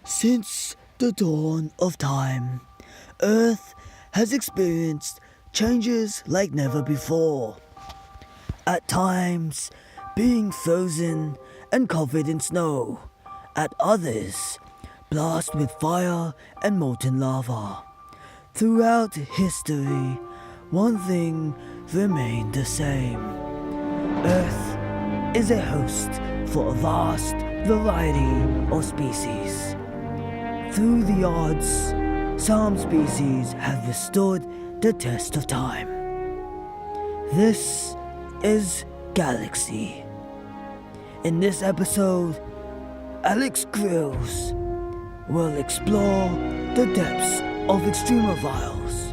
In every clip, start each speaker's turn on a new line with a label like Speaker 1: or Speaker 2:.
Speaker 1: Since the dawn of time, Earth has experienced changes like never before. At times, being frozen and covered in snow. At others, blasted with fire and molten lava. Throughout history, one thing remained the same. Earth is a host for a vast variety of species. Through the odds, some species have withstood the test of time. This is Galaxy. In this episode, Alex GRYLLS will explore the depths of extremophiles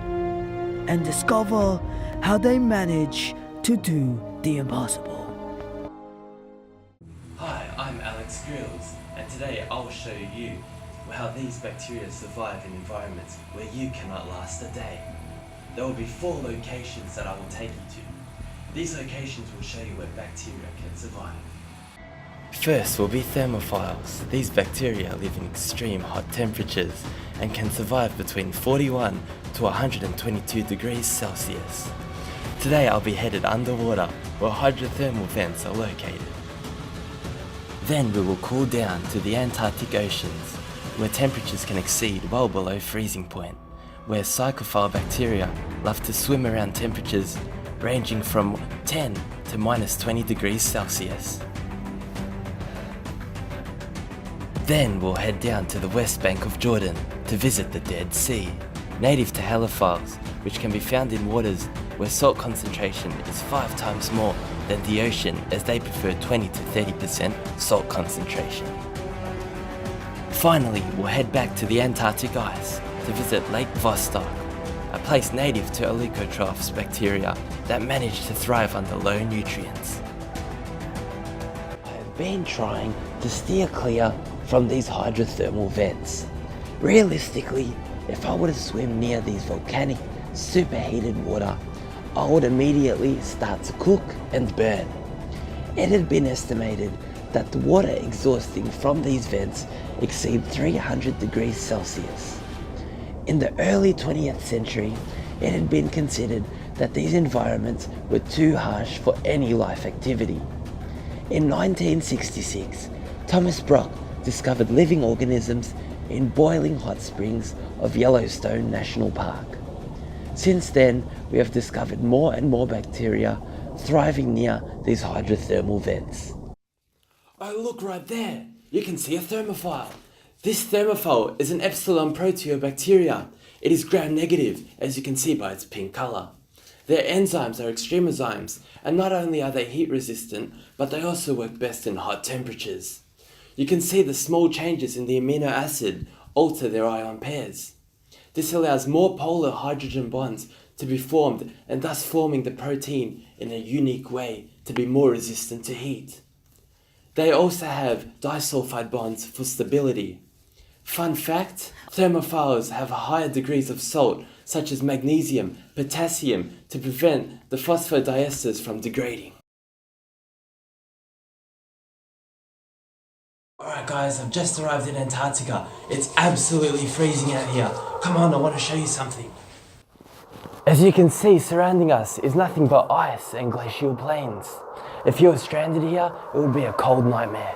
Speaker 1: and discover how they manage to do the impossible.
Speaker 2: Hi, I'm Alex GRYLLS, and today I'll show you how these bacteria survive in environments where you cannot last a day. There will be 4 locations that I will take you to. These locations will show you where bacteria can survive. First will be thermophiles. These bacteria live in extreme hot temperatures and can survive between 41 to 122 degrees Celsius. Today I'll be headed underwater where hydrothermal vents are located. Then we will cool down to the Antarctic oceans, where temperatures can exceed well below freezing point, where psychophile bacteria love to swim around temperatures ranging from 10 to minus 20 degrees Celsius. Then we'll head down to the west bank of Jordan to visit the Dead Sea, native to halophiles, which can be found in waters where salt concentration is 5 times more than the ocean, as they prefer 20 to 30% salt concentration. Finally, we'll head back to the Antarctic ice to visit Lake Vostok, a place native to Oligotrophs bacteria that manage to thrive under low nutrients. I have been trying to steer clear from these hydrothermal vents. Realistically, if I were to swim near these volcanic, superheated water, I would immediately start to cook and burn. It had been estimated that the water exhausting from these vents exceed 300 degrees Celsius. In the early 20th century, it had been considered that these environments were too harsh for any life activity. In 1966, Thomas Brock discovered living organisms in boiling hot springs of Yellowstone National Park. Since then, we have discovered more and more bacteria thriving near these hydrothermal vents. Oh, look right there! You can see a thermophile. This thermophile is an epsilon proteobacteria. It is gram-negative, as you can see by its pink colour. Their enzymes are extremozymes, and not only are they heat resistant, but they also work best in hot temperatures. You can see the small changes in the amino acid alter their ion pairs. This allows more polar hydrogen bonds to be formed, and thus forming the protein in a unique way to be more resistant to heat. They also have disulfide bonds for stability. Fun fact, thermophiles have higher degrees of salt, such as magnesium, potassium, to prevent the phosphodiester's from degrading. Alright guys, I've just arrived in Antarctica. It's absolutely freezing out here. Come on, I want to show you something. As you can see, surrounding us is nothing but ice and glacial plains. If you were stranded here, it would be a cold nightmare.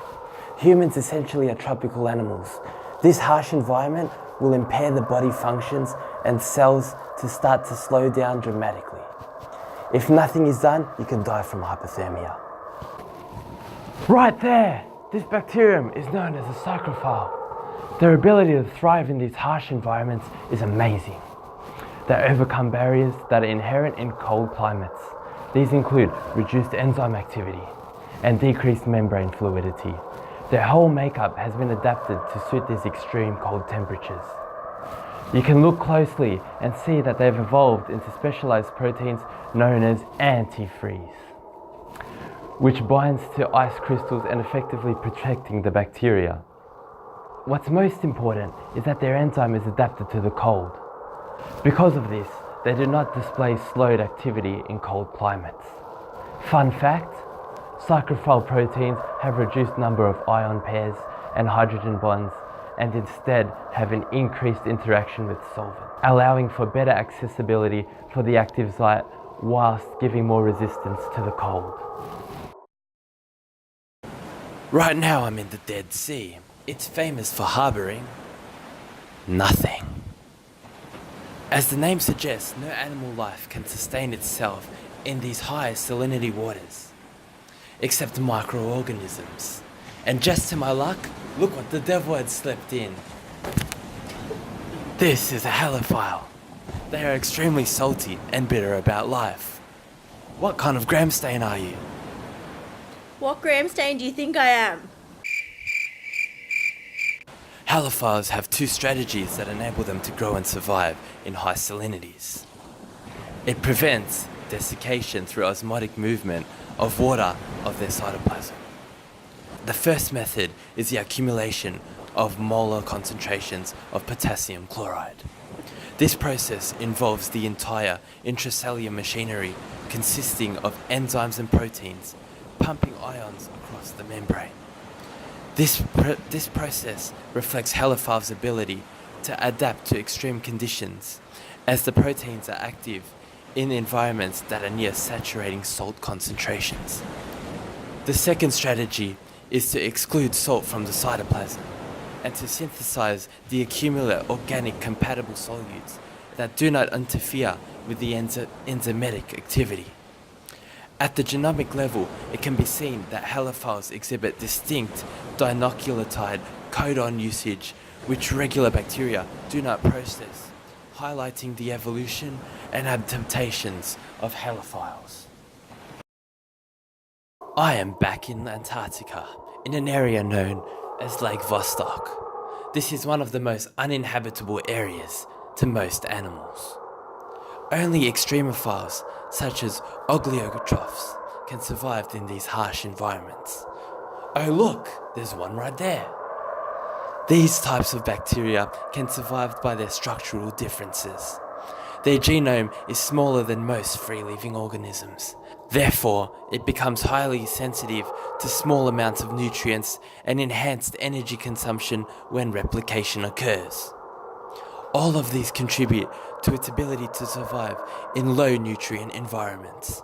Speaker 2: Humans essentially are tropical animals. This harsh environment will impair the body functions and cells to start to slow down dramatically. If nothing is done, you can die from hypothermia. Right there! This bacterium is known as a psychophile. Their ability to thrive in these harsh environments is amazing. They overcome barriers that are inherent in cold climates. These include reduced enzyme activity and decreased membrane fluidity. Their whole makeup has been adapted to suit these extreme cold temperatures. You can look closely and see that they've evolved into specialized proteins known as antifreeze, which binds to ice crystals and effectively protecting the bacteria. What's most important is that their enzyme is adapted to the cold. Because of this, they do not display slowed activity in cold climates. Fun fact, psychophile proteins have reduced number of ion pairs and hydrogen bonds and instead have an increased interaction with solvent, allowing for better accessibility for the active light whilst giving more resistance to the cold. Right now I'm in the Dead Sea. It's famous for harbouring nothing. As the name suggests, no animal life can sustain itself in these high salinity waters, except microorganisms. And just to my luck, look what the devil had slept in. This is a halophile. They are extremely salty and bitter about life. What kind of Gramstain are you?
Speaker 3: What Gramstain do you think I am?
Speaker 2: Halophiles have two strategies that enable them to grow and survive in high salinities. It prevents desiccation through osmotic movement of water of their cytoplasm. The first method is the accumulation of molar concentrations of potassium chloride. This process involves the entire intracellular machinery consisting of enzymes and proteins pumping ions across the membrane. This process reflects halophiles' ability to adapt to extreme conditions, as the proteins are active in environments that are near saturating salt concentrations. The second strategy is to exclude salt from the cytoplasm and to synthesize the accumulate organic compatible solutes that do not interfere with the enzymatic activity. At the genomic level, it can be seen that halophiles exhibit distinct dinucleotide codon usage which regular bacteria do not process, highlighting the evolution and adaptations of halophiles. I am back in Antarctica, in an area known as Lake Vostok. This is one of the most uninhabitable areas to most animals. Only extremophiles, such as oligotrophes, can survive in these harsh environments. Oh look, there's one right there. These types of bacteria can survive by their structural differences. Their genome is smaller than most free-living organisms. Therefore, it becomes highly sensitive to small amounts of nutrients and enhanced energy consumption when replication occurs. All of these contribute to its ability to survive in low nutrient environments.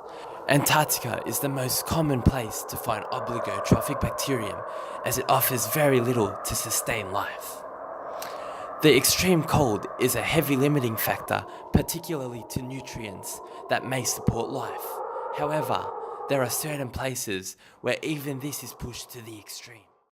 Speaker 2: Antarctica is the most common place to find oligotrophic bacterium, as it offers very little to sustain life. The extreme cold is a heavy limiting factor, particularly to nutrients that may support life. However, there are certain places where even this is pushed to the extreme.